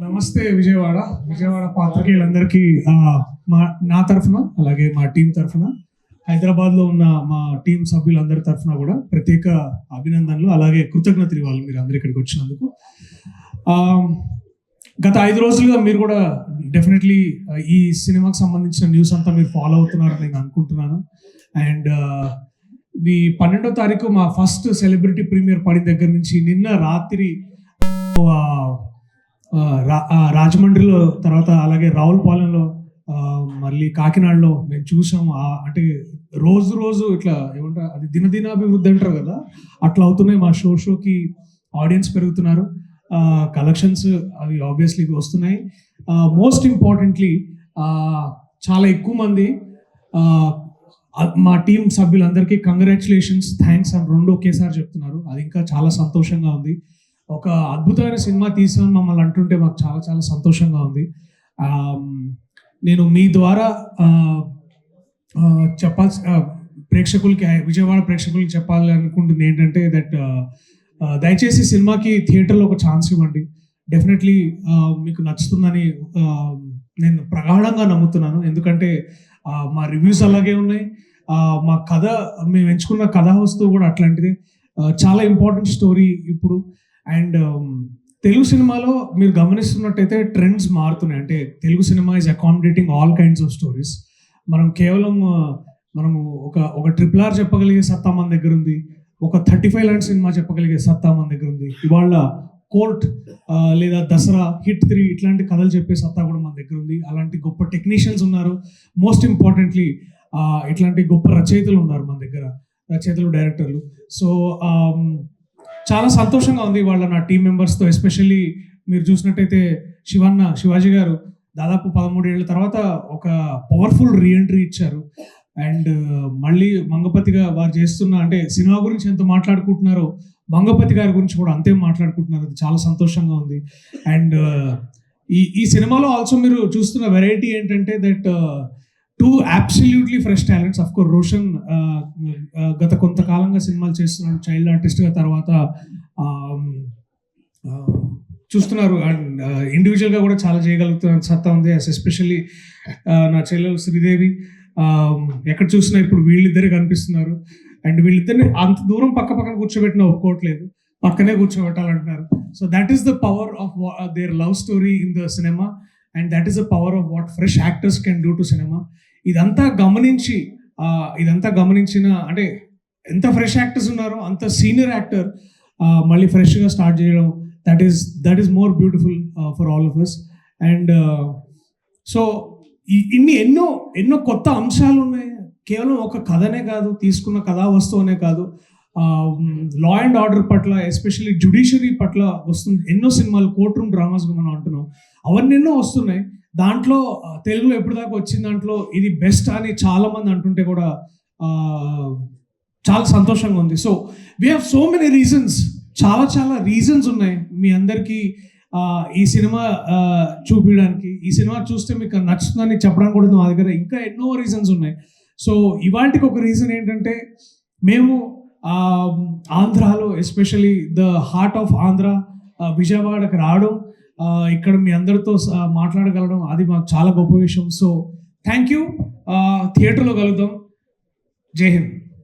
నమస్తే విజయవాడ పాత్రికేయులందరికీ నా తరఫున అలాగే మా టీం తరఫున హైదరాబాద్లో ఉన్న మా టీం సభ్యులందరి తరఫున కూడా ప్రత్యేక అభినందనలు అలాగే కృతజ్ఞతలు ఇవ్వాలి మీరు అందరు ఇక్కడికి వచ్చినందుకు. గత 5 రోజులుగా మీరు కూడా డెఫినెట్లీ ఈ సినిమాకి సంబంధించిన న్యూస్ అంతా మీరు ఫాలో అవుతున్నారని నేను అనుకుంటున్నాను. అండ్ ఈ 12వ తారీఖు మా ఫస్ట్ సెలబ్రిటీ ప్రీమియర్ పడిన దగ్గర నుంచి నిన్న రాత్రి రాజమండ్రిలో, తర్వాత అలాగే రావులపాలెంలో, మళ్ళీ కాకినాడలో మేము చూసాము. అంటే రోజు ఇట్లా ఏమంటారు, అది దినదినాభివృద్ధి అంటారు కదా, అట్లా అవుతున్నాయి. మా షోకి ఆడియన్స్ పెరుగుతున్నారు, కలెక్షన్స్ అవి ఆబ్వియస్లీ వస్తున్నాయి. మోస్ట్ ఇంపార్టెంట్లీ చాలా ఎక్కువ మంది మా టీం సభ్యులందరికీ కంగ్రాచులేషన్స్, థ్యాంక్స్ అని 2 ఒకేసారి చెప్తున్నారు. అది ఇంకా చాలా సంతోషంగా ఉంది. ఒక అద్భుతమైన సినిమా తీసామని మమ్మల్ని అంటుంటే మాకు చాలా చాలా సంతోషంగా ఉంది. నేను మీ ద్వారా ప్రేక్షకులకి, విజయవాడ ప్రేక్షకులకి చెప్పాలి అనుకుంటుంది ఏంటంటే దట్ దయచేసి సినిమాకి థియేటర్లో ఒక ఛాన్స్ ఇవ్వండి. డెఫినెట్లీ మీకు నచ్చుతుందని నేను ప్రగాఢంగా నమ్ముతున్నాను. ఎందుకంటే మా రివ్యూస్ అలాగే ఉన్నాయి, మా కథ, మేము ఎంచుకున్న కథా వస్తువు కూడా అట్లాంటిది. చాలా ఇంపార్టెంట్ స్టోరీ ఇప్పుడు. అండ్ తెలుగు సినిమాలో మీరు గమనిస్తున్నట్టయితే ట్రెండ్స్ మారుతున్నాయి. అంటే Telugu cinema is accommodating all kinds of stories. మనం కేవలం మనము ఒక RRR చెప్పగలిగే సత్తా మన దగ్గర ఉంది, ఒక 35 లాంటి సినిమా చెప్పగలిగే సత్తా మన దగ్గర ఉంది. ఇవాళ కోర్ట్ లేదా దసరా, హిట్ 3 ఇట్లాంటి కథలు చెప్పే సత్తా కూడా మన దగ్గర ఉంది. అలాంటి గొప్ప టెక్నీషియన్స్ ఉన్నారు. మోస్ట్ ఇంపార్టెంట్లీ ఇట్లాంటి గొప్ప రచయితలు ఉన్నారు మన దగ్గర, రచయితలు, డైరెక్టర్లు. సో చాలా సంతోషంగా ఉంది వాళ్ళ నా టీం మెంబర్స్తో. ఎస్పెషల్లీ మీరు చూసినట్టయితే శివాజీ గారు దాదాపు 13 ఏళ్ళ తర్వాత ఒక పవర్ఫుల్ రీఎంట్రీ ఇచ్చారు. అండ్ మళ్ళీ మంగపతిగా వారు చేస్తున్న, అంటే సినిమా గురించి ఎంత మాట్లాడుకుంటున్నారో మంగపతి గారి గురించి కూడా అంతే మాట్లాడుకుంటున్నారు. అది చాలా సంతోషంగా ఉంది. అండ్ ఈ సినిమాలో ఆల్సో మీరు చూస్తున్న వెరైటీ ఏంటంటే that 2 absolutely fresh talents. Of course Roshan గత కొంతకాలంగా సినిమాలు చేస్తున్నాడు చైల్డ్ ఆర్టిస్ట్గా, తర్వాత చూస్తున్నారు. అండ్ ఇండివిజువల్గా కూడా చాలా చేయగలుగుతున్న సత్తా ఉంది. ఎస్పెషల్లీ నా చెల్లెలు శ్రీదేవి, ఎక్కడ చూసినా ఇప్పుడు వీళ్ళిద్దరే కనిపిస్తున్నారు. అండ్ వీళ్ళిద్దరిని అంత దూరం పక్కన కూర్చోబెట్టినా ఒప్పుకోవట్లేదు, పక్కనే కూర్చోబెట్టాలంటున్నారు. So that is the power of their love story in the cinema, and that is the power of what fresh actors can do to cinema. ఇదంతా గమనించిన, అంటే ఎంత ఫ్రెష్ యాక్టర్స్ ఉన్నారో అంత సీనియర్ యాక్టర్ మళ్ళీ ఫ్రెష్గా స్టార్ట్ చేయడం, that is more beautiful for all of us. And so ఎన్నో కొత్త అంశాలు ఉన్నాయి. కేవలం ఒక కథనే కాదు, తీసుకున్న కథా వస్తువునే కాదు, లా అండ్ ఆర్డర్ పట్ల, ఎస్పెషల్లీ జ్యుడిషియరీ పట్ల వస్తుంది ఎన్నో సినిమాలు. కోర్ట్ రూమ్ డ్రామాస్గా మనం అంటున్నాం, అవన్నీ ఎన్నో వస్తున్నాయి. దాంట్లో తెలుగులో ఎప్పటిదాకా వచ్చిన దాంట్లో ఇది బెస్ట్ అని చాలా మంది అంటుంటే కూడా చాలా సంతోషంగా ఉంది. So we have so many reasons, చాలా రీజన్స్ ఉన్నాయి మీ అందరికీ ఈ సినిమా చూపించడానికి. ఈ సినిమా చూస్తే మీకు నచ్చుతుందని చెప్పడానికి కూడా మా దగ్గర ఇంకా ఎన్నో రీజన్స్ ఉన్నాయి. సో ఇవాటికి ఒక రీజన్ ఏంటంటే మేము ఆంధ్రాలో, especially the heart of Andhra విజయవాడకి రావడం, ఇక్కడ మీ అందరితో మాట్లాడగలడం, అది మాకు చాలా గొప్ప విషయం. So thank you. థియేటర్లో కలుద్దాం. జై హింద్.